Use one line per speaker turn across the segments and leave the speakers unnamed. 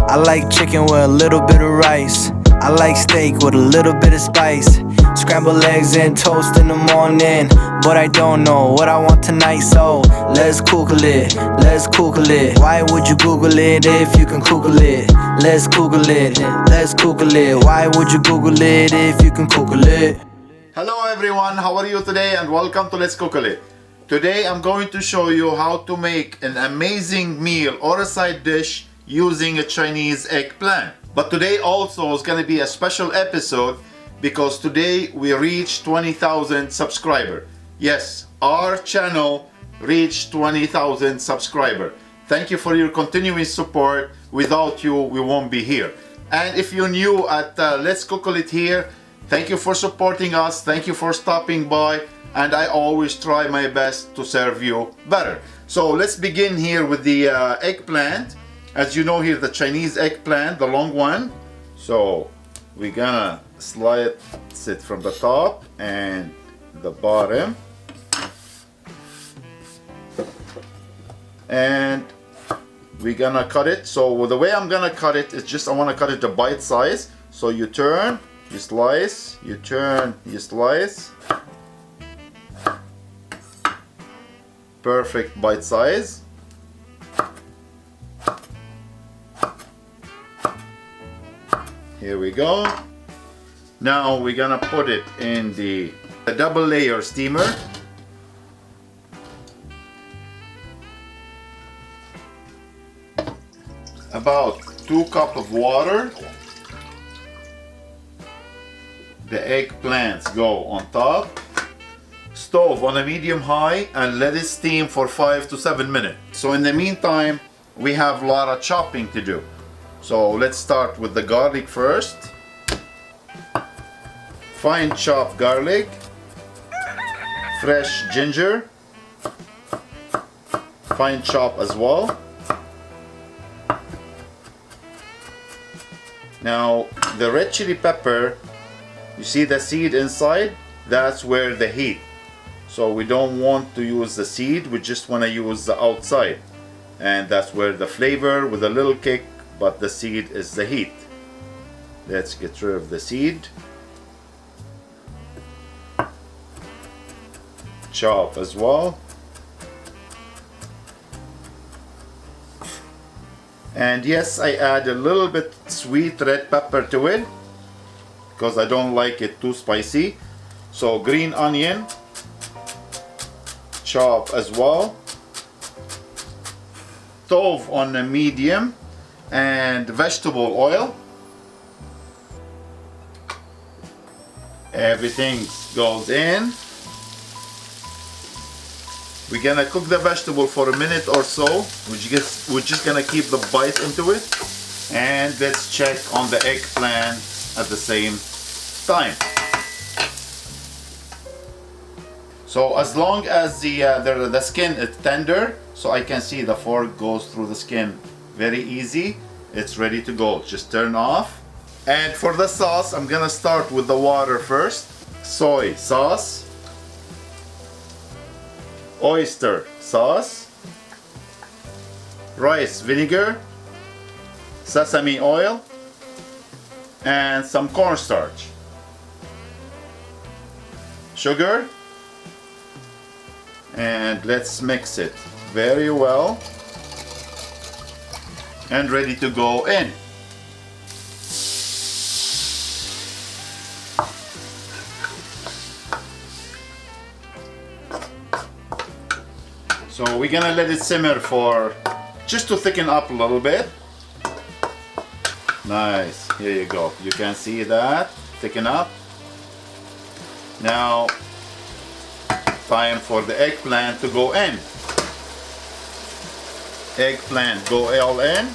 I like chicken with a little bit of rice. I like steak with a little bit of spice. Scrambled eggs and toast in the morning, but I don't know what I want tonight, so let's Google it, let's Google it. Why would you Google it if you can Google it? Let's Google it, let's Google it. Why would you Google it if you can Google it?
Hello everyone, how are you today, and welcome to Let's Google It. Today I'm going to show you how to make an amazing meal or a side dish using a Chinese eggplant. But today also is going to be a special episode because today we reached 20,000 subscribers. Yes, our channel reached 20,000 subscribers. Thank you for your continuing support. Without you, we won't be here. And if you're new at Let's Google It here, thank you for supporting us. Thank you for stopping by. And I always try my best to serve you better. So let's begin here with the eggplant. As you know here, the Chinese eggplant, the long one. So we're gonna slice it from the top and the bottom. And we're gonna cut it. So the way I'm gonna cut it is just I wanna cut it to bite size. So you turn, you slice, you turn, you slice. Perfect bite size. Here we go. Now we're gonna put it in the double layer steamer. About 2 cups of water. The eggplants go on top. Stove on a medium high and let it steam for 5 to 7 minutes. So in the meantime, we have a lot of chopping to do. So let's start with the garlic first. Fine chopped garlic, fresh ginger, fine chop as well. Now the red chili pepper, you see the seed inside? That's where the heat. So we don't want to use the seed, we just want to use the outside. And that's where the flavor with a little kick, but the seed is the heat. Let's get rid of the seed. Chop as well. And yes, I add a little bit sweet red pepper to it because I don't like it too spicy. So green onion, chop as well. Stove on a medium and vegetable oil. Everything goes in. We're gonna cook the vegetable for a minute or so. We're just gonna keep the bite into it. And let's check on the eggplant at the same time. So as long as the skin is tender, so I can see the fork goes through the skin very easy, it's ready to go. Just turn off. And for the sauce, I'm gonna start with the water first. Soy sauce, oyster sauce, rice vinegar, sesame oil, and some cornstarch, sugar, and let's mix it very well and ready to go in. So we're gonna let it simmer for just to thicken up a little bit. Nice, here you go. You can see that, thicken up. Now, time for the eggplant to go in. Eggplant go all in.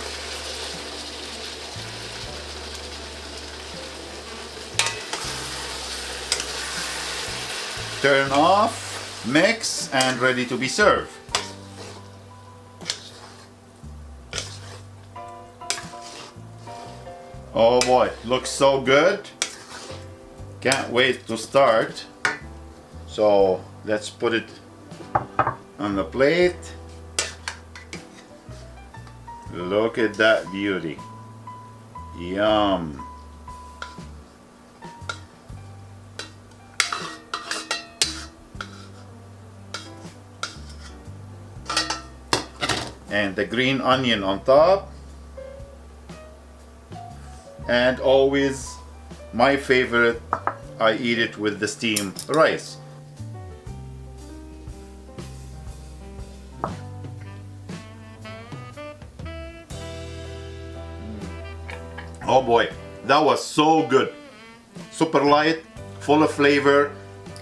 Turn off, mix, and ready to be served. Oh boy, looks so good. Can't wait to start. So let's put it on the plate. Look at that beauty. Yum. And the green onion on top. And always my favorite, I eat it with the steamed rice. Oh boy, that was so good. Super light, full of flavor,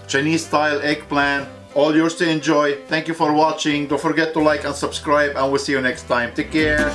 Chinese style eggplant. All yours to enjoy. Thank you for watching. Don't forget to like and subscribe, and we'll see you next time. Take care.